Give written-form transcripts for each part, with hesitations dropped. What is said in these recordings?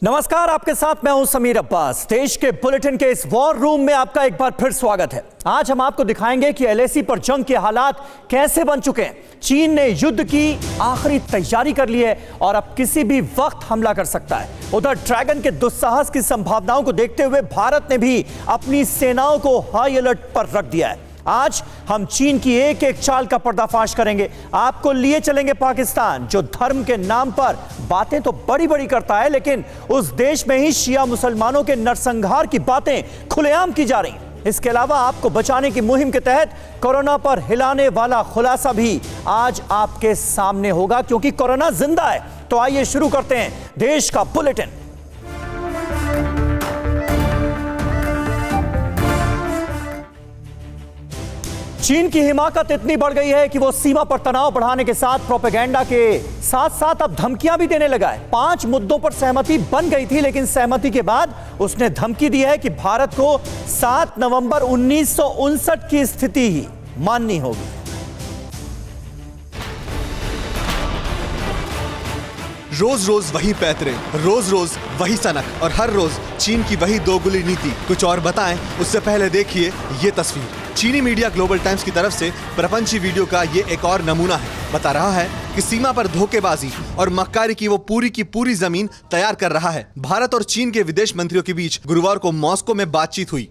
नमस्कार, आपके साथ मैं हूं समीर अब्बास। देश के बुलेटिन के इस वॉर रूम में आपका एक बार फिर स्वागत है। आज हम आपको दिखाएंगे कि एलएसी पर जंग के हालात कैसे बन चुके हैं। चीन ने युद्ध की आखिरी तैयारी कर ली है और अब किसी भी वक्त हमला कर सकता है। उधर ड्रैगन के दुस्साहस की संभावनाओं को देखते हुए भारत ने भी अपनी सेनाओं को हाई अलर्ट पर रख दिया है। आज हम चीन की एक एक चाल का पर्दाफाश करेंगे। आपको लिए चलेंगे पाकिस्तान, जो धर्म के नाम पर बातें तो बड़ी बड़ी करता है, लेकिन उस देश में ही शिया मुसलमानों के नरसंहार की बातें खुलेआम की जा रही हैं। इसके अलावा आपको बचाने की मुहिम के तहत कोरोना पर हिलाने वाला खुलासा भी आज आपके सामने होगा, क्योंकि कोरोना जिंदा है। तो आइए शुरू करते हैं देश का बुलेटिन। चीन की हिमाकत इतनी बढ़ गई है कि वो सीमा पर तनाव बढ़ाने के साथ प्रोपेगेंडा के साथ साथ अब धमकियां भी देने लगा है। 5 मुद्दों पर सहमति बन गई थी, लेकिन सहमति के बाद उसने धमकी दी है कि भारत को 7 नवंबर 1959 की स्थिति ही माननी होगी। रोज रोज वही पैतरे, रोज रोज वही सनक और हर रोज चीन की वही दोगुली नीति। कुछ और बताएं उससे पहले देखिए ये तस्वीर। चीनी मीडिया ग्लोबल टाइम्स की तरफ से प्रपंची वीडियो का ये एक और नमूना है। बता रहा है कि सीमा पर धोखेबाजी और मक्कारी की वो पूरी की पूरी जमीन तैयार कर रहा है। भारत और चीन के विदेश मंत्रियों के बीच गुरुवार को मॉस्को में बातचीत हुई,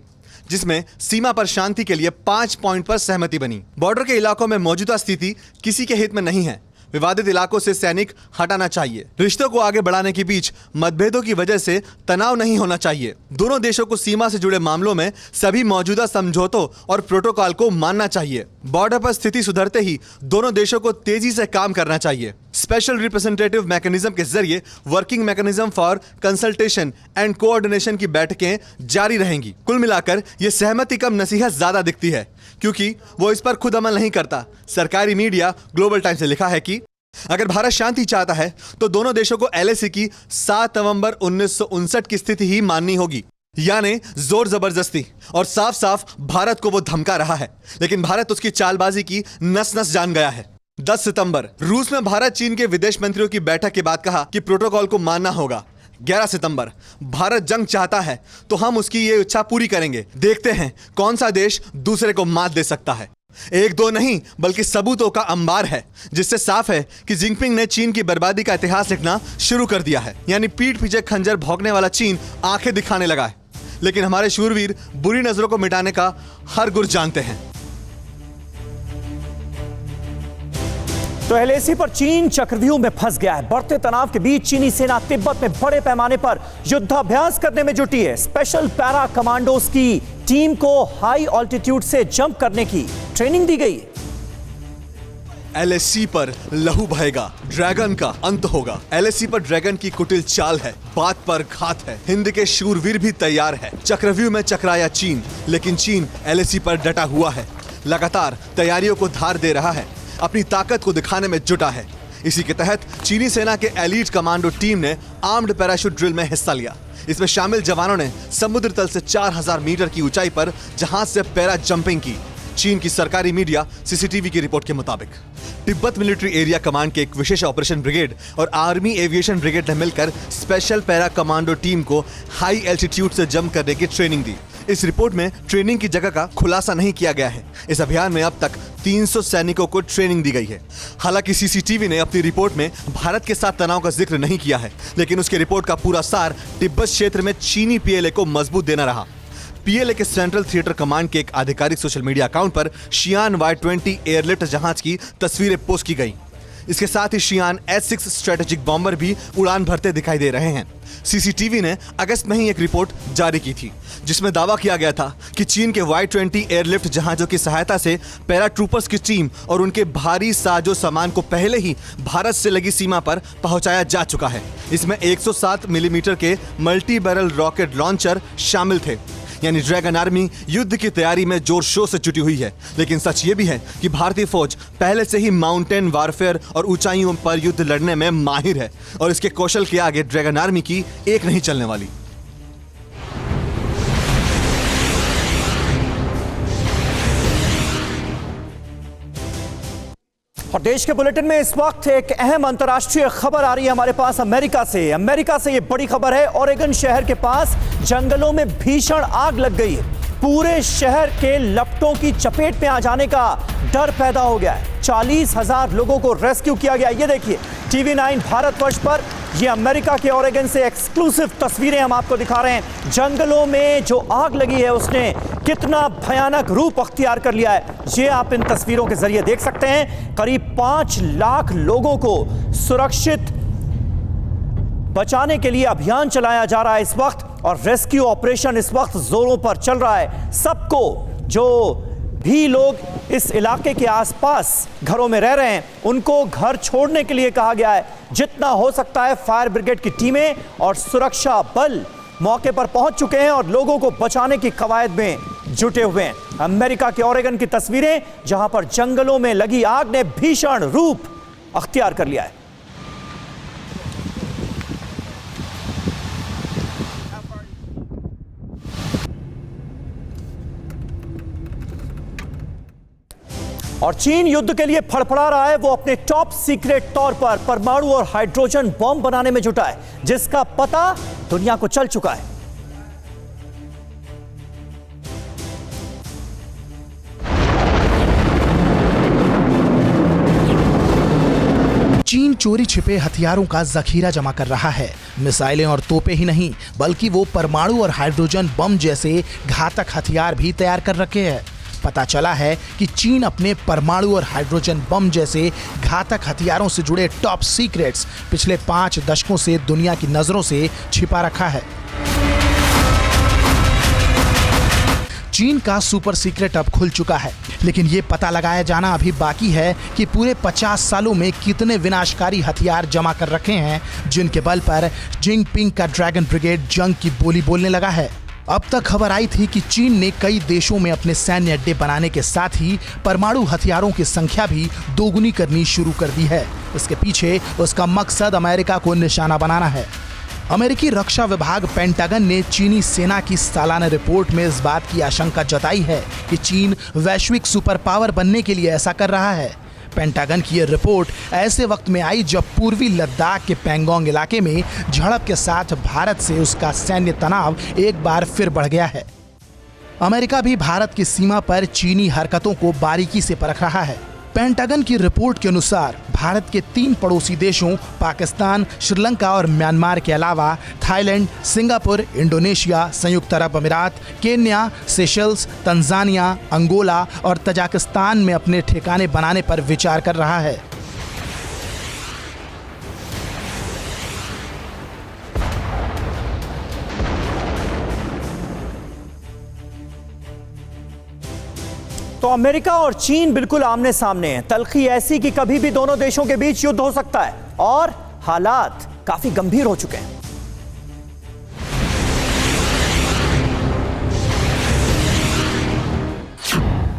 जिसमें सीमा पर शांति के लिए 5 पॉइंट पर सहमति बनी। बॉर्डर के इलाकों में मौजूदा स्थिति किसी के हित में नहीं है। विवादित इलाकों से सैनिक हटाना चाहिए। रिश्तों को आगे बढ़ाने के बीच मतभेदों की वजह से तनाव नहीं होना चाहिए। दोनों देशों को सीमा से जुड़े मामलों में सभी मौजूदा समझौतों और प्रोटोकॉल को मानना चाहिए। बॉर्डर पर स्थिति सुधरते ही दोनों देशों को तेजी से काम करना चाहिए। स्पेशल रिप्रेजेंटेटिव मैकेनिज्म के जरिए working mechanism for consultation and coordination की बैठकें जारी रहेंगी। कुल मिलाकर यह सहमति कम नसीहत ज्यादा दिखती है, क्योंकि वो इस पर खुद अमल नहीं करता। सरकारी मीडिया ग्लोबल टाइम्स ने लिखा है कि अगर भारत शांति चाहता है तो दोनों देशों को एलएसी की 7 नवंबर 1959 की स्थिति ही माननी होगी। यानी जोर जबरदस्ती और साफ साफ भारत को वो धमका रहा है, लेकिन भारत उसकी चालबाजी की नस नस जान गया है। 10 सितंबर रूस में भारत चीन के विदेश मंत्रियों की बैठक के बाद कहा कि प्रोटोकॉल को मानना होगा। 11 सितंबर भारत जंग चाहता है तो हम उसकी ये इच्छा पूरी करेंगे। देखते हैं कौन सा देश दूसरे को मात दे सकता है। एक दो नहीं बल्कि सबूतों का अंबार है, जिससे साफ है कि जिनपिंग ने चीन की बर्बादी का इतिहास लिखना शुरू कर दिया है। यानी पीठ पीछे खंजर भौंकने वाला चीन आंखें दिखाने लगा है। लेकिन हमारे शूरवीर बुरी नजरों को मिटाने का हर गुर जानते हैं। तो एलएसी पर चीन चक्रव्यूह में फंस गया है। बढ़ते तनाव के बीच चीनी सेना तिब्बत में बड़े पैमाने पर युद्धाभ्यास करने में जुटी है। स्पेशल पैरा कमांडोज की टीम को हाई ऑल्टीट्यूड से जंप करने की ट्रेनिंग दी गई है। एलएसी पर लहू बहेगा, ड्रैगन का अंत होगा। एलएसी पर ड्रैगन की कुटिल चाल है, बात पर घात है। हिंद के शूरवीर भी तैयार है। चक्रव्यूह में चकराया चीन, लेकिन चीन एलएसी पर डटा हुआ है। लगातार तैयारियों को धार दे रहा है, अपनी ताकत को दिखाने में जुटा है। इसी के तहत चीनी सेना के एलीट कमांडो टीम ने आर्म्ड पैराशूट ड्रिल में हिस्सा लिया। इसमें शामिल जवानों ने समुद्र तल से 4000 मीटर की ऊंचाई पर जहाज से पैरा जंपिंग की। चीन की सरकारी मीडिया सीसीटीवी की रिपोर्ट के मुताबिक तिब्बत मिलिट्री एरिया कमांड के एक विशेष ऑपरेशन ब्रिगेड और आर्मी एविएशन ब्रिगेड ने मिलकर स्पेशल पैरा कमांडो टीम को हाई एल्टीट्यूड से जंप करने की ट्रेनिंग दी। इस रिपोर्ट में ट्रेनिंग की जगह का खुलासा नहीं किया गया है। इस अभियान में अब तक 300 सैनिकों को ट्रेनिंग दी गई है। हालांकि सीसीटीवी ने अपनी रिपोर्ट में भारत के साथ तनाव का जिक्र नहीं किया है, लेकिन उसकी रिपोर्ट का पूरा सार तिब्बत क्षेत्र में चीनी पीएलए को मजबूत देना रहा। पीएलए के सेंट्रल थिएटर कमांड के एक आधिकारिक सोशल मीडिया अकाउंट पर शियान Y-20 एयरलिफ्ट जहाज की तस्वीरें पोस्ट की गई। इसके साथ ही शियान H-6 स्ट्रेटेजिक बॉम्बर भी उड़ान भरते दिखाई दे रहे हैं। सीसीटीवी ने अगस्त में ही एक रिपोर्ट जारी की थी, जिसमें दावा किया गया था कि चीन के Y-20 एयरलिफ्ट जहाजों की सहायता से पैराट्रूपर्स की टीम और उनके भारी साजो सामान को पहले ही भारत से लगी सीमा पर पहुंचाया जा चुका है। इसमें 107 मिलीमीटर के मल्टी बैरल रॉकेट लॉन्चर शामिल थे। यानी ड्रैगन आर्मी युद्ध की तैयारी में जोर शोर से जुटी हुई है। लेकिन सच ये भी है कि भारतीय फौज पहले से ही माउंटेन वारफेयर और ऊंचाइयों पर युद्ध लड़ने में माहिर है, और इसके कौशल के आगे ड्रैगन आर्मी की एक नहीं चलने वाली। और देश के बुलेटिन में इस वक्त एक अहम अंतर्राष्ट्रीय खबर आ रही है हमारे पास अमेरिका से। ये बड़ी खबर है, ओरेगन शहर के पास जंगलों में भीषण आग लग गई है। पूरे शहर के लपटों की चपेट में आ जाने का डर पैदा हो गया है। 40,000 लोगों को रेस्क्यू किया गया। ये देखिए TV9 भारतवर्ष पर ये अमेरिका के ओरेगन से एक्सक्लूसिव तस्वीरें हम आपको दिखा रहे हैं। जंगलों में जो आग लगी है उसने कितना भयानक रूप अख्तियार कर लिया है, ये आप इन तस्वीरों के जरिए देख सकते हैं। करीब 5 लाख लोगों को सुरक्षित बचाने के लिए अभियान चलाया जा रहा है इस वक्त, और रेस्क्यू ऑपरेशन इस वक्त जोरों पर चल रहा है। सबको जो भी लोग इस इलाके के आसपास घरों में रह रहे हैं उनको घर छोड़ने के लिए कहा गया है। जितना हो सकता है फायर ब्रिगेड की टीमें और सुरक्षा बल मौके पर पहुंच चुके हैं और लोगों को बचाने की कवायद में जुटे हुए हैं। अमेरिका के ओरेगन की तस्वीरें जहां पर जंगलों में लगी आग ने भीषण रूप अख्तियार कर लिया है। और चीन युद्ध के लिए फड़फड़ा रहा है। वो अपने टॉप सीक्रेट तौर पर परमाणु और हाइड्रोजन बम बनाने में जुटा है, जिसका पता दुनिया को चल चुका है। चीन चोरी छिपे हथियारों का जखीरा जमा कर रहा है। मिसाइलें और तोपें ही नहीं, बल्कि वो परमाणु और हाइड्रोजन बम जैसे घातक हथियार भी तैयार कर रखे हैं। पता चला है कि चीन अपने परमाणु और हाइड्रोजन बम जैसे घातक हथियारों से जुड़े टॉप सीक्रेट्स पिछले 5 दशकों से दुनिया की नजरों से छिपा रखा है। चीन का सुपर सीक्रेट अब खुल चुका है, लेकिन ये पता लगाया जाना अभी बाकी है कि पूरे 50 सालों में कितने विनाशकारी हथियार जमा कर रखे हैं, जिनके बल पर जिनपिंग का ड्रैगन ब्रिगेड जंग की बोली बोलने लगा है। अब तक खबर आई थी कि चीन ने कई देशों में अपने सैन्य अड्डे बनाने के साथ ही परमाणु हथियारों की संख्या भी दोगुनी करनी शुरू कर दी है। इसके पीछे उसका मकसद अमेरिका को निशाना बनाना है। अमेरिकी रक्षा विभाग पेंटागन ने चीनी सेना की सालाना रिपोर्ट में इस बात की आशंका जताई है कि चीन वैश्विक सुपर पावर बनने के लिए ऐसा कर रहा है। पेंटागन की यह रिपोर्ट ऐसे वक्त में आई जब पूर्वी लद्दाख के पैंगोंग इलाके में झड़प के साथ भारत से उसका सैन्य तनाव एक बार फिर बढ़ गया है। अमेरिका भी भारत की सीमा पर चीनी हरकतों को बारीकी से परख रहा है। पेंटागन की रिपोर्ट के अनुसार भारत के 3 पड़ोसी देशों पाकिस्तान, श्रीलंका और म्यांमार के अलावा थाईलैंड, सिंगापुर, इंडोनेशिया, संयुक्त अरब अमीरात, केन्या, सेशल्स, तंजानिया, अंगोला और तजाकिस्तान में अपने ठिकाने बनाने पर विचार कर रहा है। तो अमेरिका और चीन बिल्कुल आमने सामने हैं। तल्खी ऐसी कि कभी भी दोनों देशों के बीच युद्ध हो सकता है और हालात काफी गंभीर हो चुके हैं।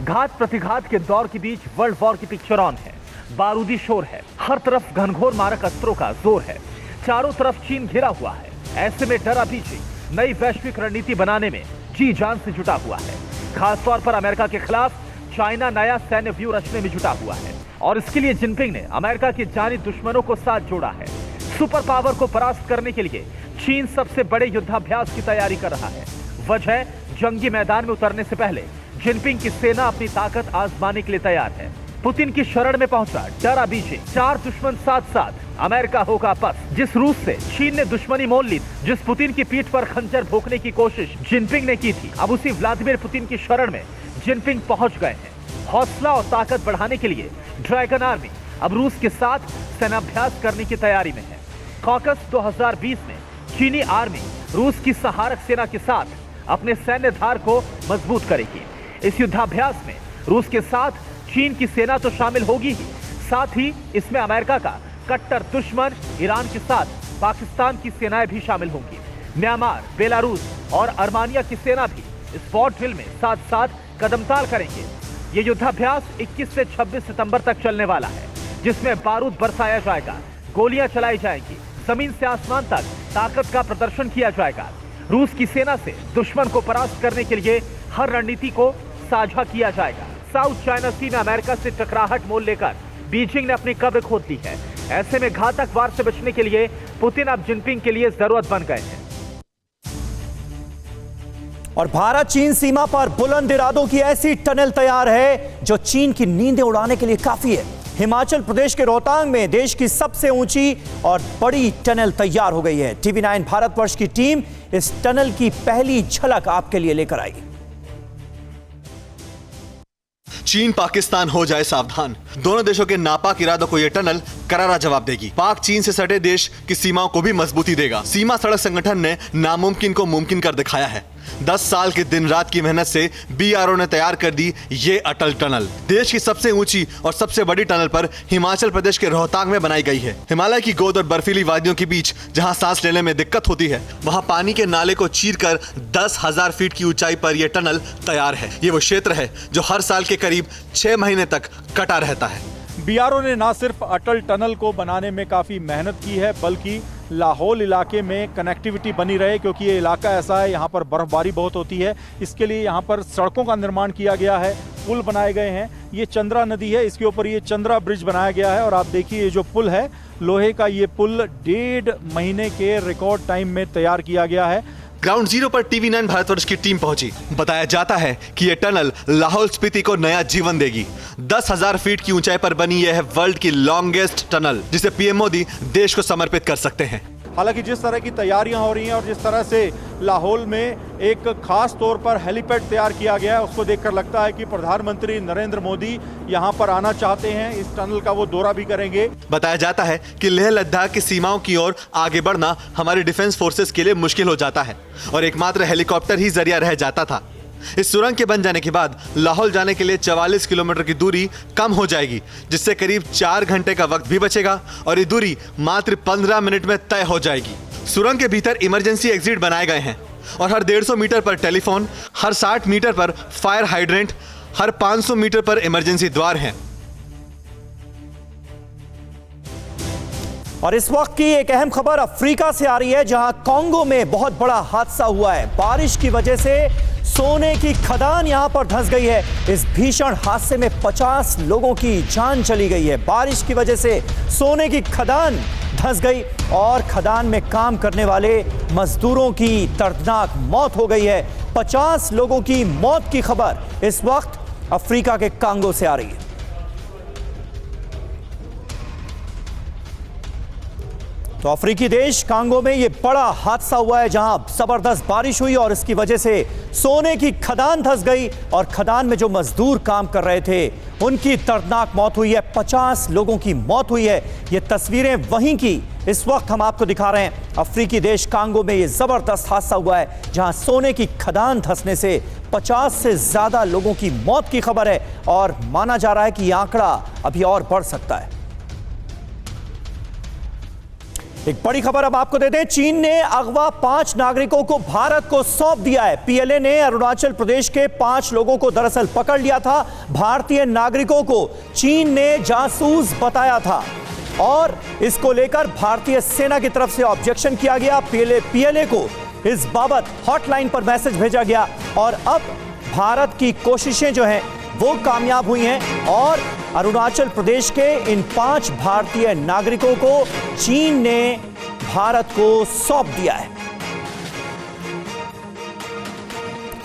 घात प्रतिघात के दौर के बीच वर्ल्ड वॉर की पिक्चर ऑन है। बारूदी शोर है, हर तरफ घनघोर मारक अस्त्रों का जोर है, चारों तरफ चीन घिरा हुआ है। ऐसे में डरा पीछे नई वैश्विक रणनीति बनाने में जी जान से जुटा हुआ है। खासतौर पर अमेरिका के खिलाफ चाइना नया सैन्य व्यू रचने में जुटा हुआ है, और इसके लिए जिनपिंग ने अमेरिका के जानी दुश्मनों को साथ जोड़ा है। सुपर पावर को परास्त करने के लिए चीन सबसे बड़े युद्धाभ्यास की तैयारी कर रहा है। वजह, जंगी मैदान में उतरने से पहले जिनपिंग की सेना अपनी ताकत आजमाने के लिए तैयार है। पुतिन की शरण में पहुंचा डरा बीजे 4 दुश्मन साथ साथ अमेरिका होगा पस। जिस रूस से चीन ने दुश्मनी मोल ली, जिस पुतिन की पीठ पर खंजर भोंकने की कोशिश जिनपिंग ने की थी, अब उसी व्लादिमीर पुतिन की शरण में जिनपिंग पहुंच गए हैं। हौसला और ताकत बढ़ाने के लिए ड्रैगन आर्मी अब रूस के साथ सेनाभ्यास करने की तैयारी में है। कॉकस 2020 में चीनी आर्मी रूस की सहारक सेना के साथ अपने सैन्य धार को मजबूत करेगी। इस युद्धाभ्यास में रूस के साथ चीन की सेना तो शामिल होगी ही, साथ ही इसमें अमेरिका का कट्टर दुश्मन ईरान के साथ पाकिस्तान की सेनाएं भी शामिल होंगी। म्यांमार, बेलारूस और अर्मानिया की सेना भी इस वॉर ड्रिल में साथ साथ कदमताल करेंगे। ये युद्धाभ्यास 21 से 26 सितंबर तक चलने वाला है, जिसमें बारूद बरसाया जाएगा, गोलियां चलाई जाएंगी, जमीन से आसमान तक ताकत का प्रदर्शन किया जाएगा। रूस की सेना से दुश्मन को परास्त करने के लिए हर रणनीति को साझा किया जाएगा। साउथ चाइना सी में अमेरिका से टकराहट मोल लेकर बीजिंग ने अपनी कब्र खोद ली है। ऐसे में घातक वार से बचने के लिए पुतिन अब जिनपिंग के लिए जरूरत बन गए हैं। और भारत चीन सीमा पर बुलंद इरादों की ऐसी टनल तैयार है जो चीन की नींदें उड़ाने के लिए काफी है। हिमाचल प्रदेश के रोहतांग में देश की सबसे ऊंची और बड़ी टनल तैयार हो गई है। TV9 भारतवर्ष की टीम इस टनल की पहली झलक आपके लिए लेकर आई। चीन पाकिस्तान हो जाए सावधान, दोनों देशों के नापाक इरादों को यह टनल करारा जवाब देगी। पाक चीन से सटे देश की सीमाओं को भी मजबूती देगा। सीमा सड़क संगठन ने नामुमकिन को मुमकिन कर दिखाया है। 10 साल की दिन रात की मेहनत से BRO ने तैयार कर दी ये अटल टनल। देश की सबसे ऊंची और सबसे बड़ी टनल पर हिमाचल प्रदेश के रोहतांग में बनाई गई है। हिमालय की गोद और बर्फीली वादियों के बीच जहां सांस लेने में दिक्कत होती है, वहां पानी के नाले को चीरकर 10,000 फीट की ऊंचाई पर यह टनल तैयार है। ये वो क्षेत्र है जो हर साल के करीब 6 महीने तक कटा रहता है। BRO ने न सिर्फ अटल टनल को बनाने में काफ़ी मेहनत की है, बल्कि लाहौल इलाके में कनेक्टिविटी बनी रहे, क्योंकि ये इलाका ऐसा है, यहाँ पर बर्फबारी बहुत होती है। इसके लिए यहाँ पर सड़कों का निर्माण किया गया है, पुल बनाए गए हैं। ये चंद्रा नदी है, इसके ऊपर ये चंद्रा ब्रिज बनाया गया है। और आप देखिए ये जो पुल है लोहे का, ये पुल 1.5 महीने के रिकॉर्ड टाइम में तैयार किया गया है। ग्राउंड जीरो पर TV9 भारतवर्ष की टीम पहुंची। बताया जाता है कि यह टनल लाहौल स्पीति को नया जीवन देगी। 10,000 फीट की ऊंचाई पर बनी यह है वर्ल्ड की लॉन्गेस्ट टनल, जिसे PM मोदी देश को समर्पित कर सकते हैं। हालांकि जिस तरह की तैयारियां हो रही हैं और जिस तरह से लाहौल में एक खास तौर पर हेलीपैड तैयार किया गया है, उसको देखकर लगता है कि प्रधानमंत्री नरेंद्र मोदी यहां पर आना चाहते हैं। इस टनल का वो दौरा भी करेंगे। बताया जाता है कि लेह लद्दाख की सीमाओं की ओर आगे बढ़ना हमारे डिफेंस फोर्सेस के लिए मुश्किल हो जाता है और एकमात्र हेलीकॉप्टर ही जरिया रह जाता था। इस सुरंग के बन जाने के बाद लाहौल जाने के लिए 44 किलोमीटर की दूरी कम हो जाएगी, जिससे करीब 4 घंटे का वक्त भी बचेगा और ये दूरी मात्र 15 मिनट में तय हो जाएगी। सुरंग के भीतर इमरजेंसी एग्जिट बनाए गए हैं और हर 150 मीटर पर टेलीफोन, हर 60 मीटर पर फायर हाइड्रेंट, हर 500 मीटर पर इमरजेंसी द्वार हैं। और इस वक्त की एक अहम खबर अफ्रीका से आ रही है, जहां कांगो में बहुत बड़ा हादसा हुआ है। बारिश की वजह से सोने की खदान यहां पर धंस गई है। इस भीषण हादसे में 50 लोगों की जान चली गई है। बारिश की वजह से सोने की खदान धंस गई और खदान में काम करने वाले मजदूरों की दर्दनाक मौत हो गई है। 50 लोगों की मौत की खबर इस वक्त अफ्रीका के कांगो से आ रही है। तो अफ्रीकी देश कांगो में यह बड़ा हादसा हुआ है, जहां जबरदस्त बारिश हुई और इसकी वजह से सोने की खदान धंस गई और खदान में जो मजदूर काम कर रहे थे उनकी दर्दनाक मौत हुई है। 50 लोगों की मौत हुई है। ये तस्वीरें वहीं की इस वक्त हम आपको दिखा रहे हैं। अफ्रीकी देश कांगो में यह जबरदस्त हादसा हुआ है, जहां सोने की खदान धंसने से 50 से ज्यादा लोगों की मौत की खबर है और माना जा रहा है कि यह आंकड़ा अभी और बढ़ सकता है। एक बड़ी खबर अब आपको दे दें, चीन ने अगवा 5 नागरिकों को भारत को सौंप दिया है। PLA ने अरुणाचल प्रदेश के 5 लोगों को दरअसल पकड़ लिया था। भारतीय नागरिकों को चीन ने जासूस बताया था और इसको लेकर भारतीय सेना की तरफ से ऑब्जेक्शन किया गया। PLA को इस बाबत हॉटलाइन पर मैसेज भेजा गया और अब भारत की कोशिशें जो हैं वो कामयाब हुई हैं और अरुणाचल प्रदेश के इन 5 भारतीय नागरिकों को चीन ने भारत को सौंप दिया है।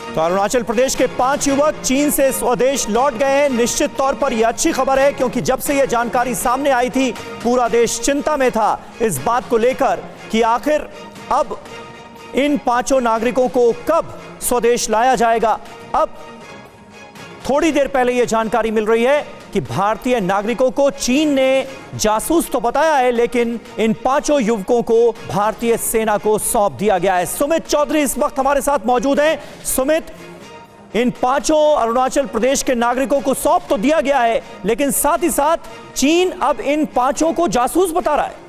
तो अरुणाचल प्रदेश के 5 युवक चीन से स्वदेश लौट गए हैं। निश्चित तौर पर यह अच्छी खबर है, क्योंकि जब से यह जानकारी सामने आई थी पूरा देश चिंता में था इस बात को लेकर कि आखिर अब इन 5 नागरिकों को कब स्वदेश लाया जाएगा। अब थोड़ी देर पहले यह जानकारी मिल रही है कि भारतीय नागरिकों को चीन ने जासूस तो बताया है, लेकिन इन 5 युवकों को भारतीय सेना को सौंप दिया गया है। सुमित चौधरी इस वक्त हमारे साथ मौजूद हैं। सुमित, इन 5 अरुणाचल प्रदेश के नागरिकों को सौंप तो दिया गया है, लेकिन साथ ही साथ चीन अब इन 5 को जासूस बता रहा है।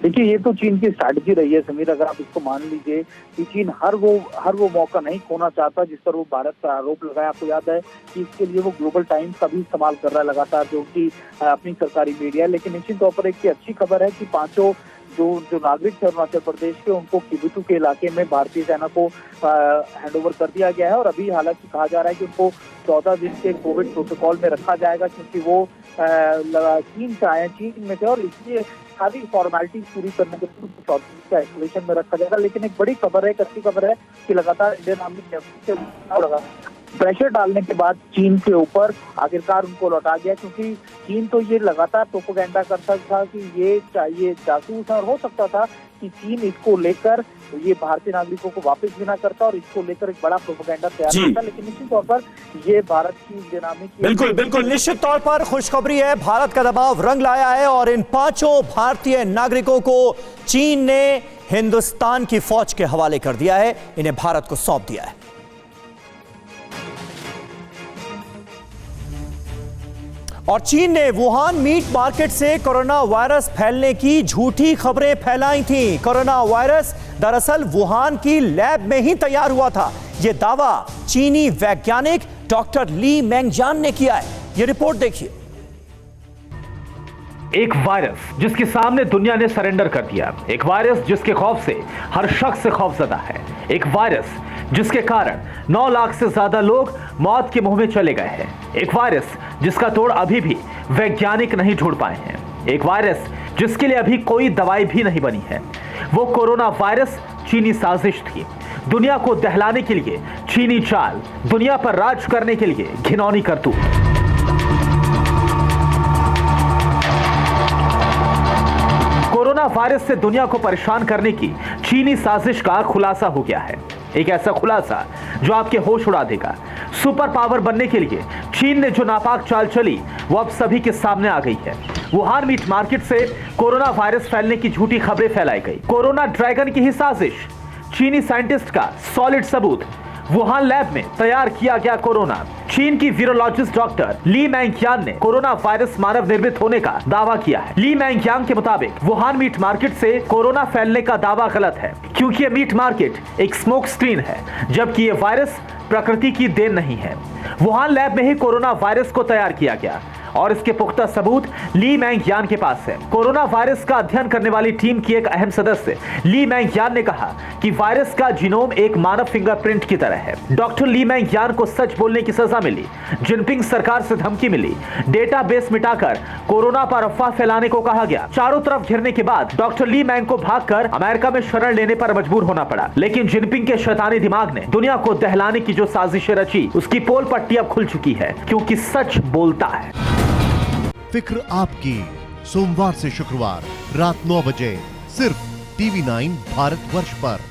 देखिए, ये तो चीन की स्ट्रैटेजी रही है समीर। अगर आप इसको मान लीजिए कि चीन हर वो मौका नहीं खोना चाहता जिस पर वो भारत पर आरोप लगाया। आपको याद है कि इसके लिए वो ग्लोबल टाइम्स का भी इस्तेमाल कर रहा है लगातार, जो कि अपनी सरकारी मीडिया है। लेकिन निश्चित तौर पर एक अच्छी खबर है कि 5 जो नागरिक थे अरुणाचल प्रदेश के, उनको किबुतु के इलाके में भारतीय सेना को हैंडओवर कर दिया गया है। और अभी हालांकि कहा जा रहा है कि उनको 14 दिन के कोविड प्रोटोकॉल में रखा जाएगा, क्योंकि वो चीन से आए, चीन में थे, और इसलिए सारी फॉर्मेलिटीज पूरी करने के बाद 14 दिन के आइसोलेशन में रखा जाएगा। लेकिन एक बड़ी खबर है, एक अच्छी खबर है कि लगातार इंडियन आर्मी के लगा प्रेशर डालने के बाद चीन के ऊपर आखिरकार उनको लौटा गया, क्योंकि चीन तो ये लगातार प्रोपेगेंडा करता था कि ये जासूस है, और हो सकता था कि चीन इसको लेकर ये भारतीय नागरिकों को वापस भी ना करता और इसको लेकर एक बड़ा प्रोपेगेंडा तैयार करता। लेकिन निश्चित तौर पर ये भारत की इंडियन आर्मी की बिल्कुल निश्चित तौर पर खुशखबरी है। भारत का दबाव रंग लाया है और इन 5 भारतीय नागरिकों को चीन ने हिंदुस्तान की फौज के हवाले कर दिया है, इन्हें भारत को सौंप दिया है। और चीन ने वुहान मीट मार्केट से कोरोना वायरस फैलने की झूठी खबरें फैलाई थीं। कोरोना वायरस दरअसल वुहान की लैब में ही तैयार हुआ था, यह दावा चीनी वैज्ञानिक डॉक्टर ली मेंगजान ने किया है। यह रिपोर्ट देखिए। एक वायरस जिसके सामने दुनिया ने सरेंडर कर दिया, एक वायरस जिसके खौफ से हर शख्स खौफजदा है, एक वायरस जिसके कारण 9 लाख से ज्यादा लोग मौत के मुंह में चले गए हैं, एक वायरस जिसका तोड़ अभी भी वैज्ञानिक नहीं ढूंढ पाए हैं, एक वायरस जिसके लिए अभी कोई दवाई भी नहीं बनी है। वो कोरोना वायरस चीनी साजिश थी, दुनिया को दहलाने के लिए चीनी चाल, दुनिया पर राज करने के लिए घिनौनी करतूत। कोरोना वायरस से दुनिया को परेशान करने की चीनी साजिश का खुलासा हो गया है, एक ऐसा खुलासा जो आपके होश उड़ा देगा। सुपर पावर बनने के लिए चीन ने जो नापाक चाल चली वो अब सभी के सामने आ गई है। वुहान मीट मार्केट से कोरोना वायरस फैलने की झूठी खबरें फैलाई गई, कोरोना ड्रैगन की ही साजिश, चीनी साइंटिस्ट का सॉलिड सबूत, वुहान लैब में तैयार किया गया कोरोना। चीन की वीरोलॉजिस्ट डॉक्टर ली मेंगयान ने कोरोना वायरस मानव निर्मित होने का दावा किया है। ली मेंगयान के मुताबिक वुहान मीट मार्केट से कोरोना फैलने का दावा गलत है, क्योंकि ये मीट मार्केट एक स्मोक स्क्रीन है, जबकि ये वायरस प्रकृति की देन नहीं है। वुहान लैब में ही कोरोना वायरस को तैयार किया गया और इसके पुख्ता सबूत ली मेंगयान के पास है। कोरोना वायरस का अध्ययन करने वाली टीम की एक अहम सदस्य ली मेंगयान ने कहा कि वायरस का जीनोम एक मानव फिंगरप्रिंट की तरह है। डॉक्टर ली मेंगयान को सच बोलने की सजा मिली, जिनपिंग सरकार से धमकी मिली, डेटाबेस मिटाकर कोरोना पर अफवाह फैलाने को कहा गया। चारों तरफ घिरने के बाद डॉक्टर ली मेंग को भागकर अमेरिका में शरण लेने पर मजबूर होना पड़ा। लेकिन जिनपिंग के शैतानी दिमाग ने दुनिया को दहलाने की जो साजिशें रची, उसकी पोल पट्टी अब खुल चुकी है, क्योंकि सच बोलता है। फिक्र आपकी, सोमवार से शुक्रवार रात 9 बजे सिर्फ TV9 भारतवर्ष पर।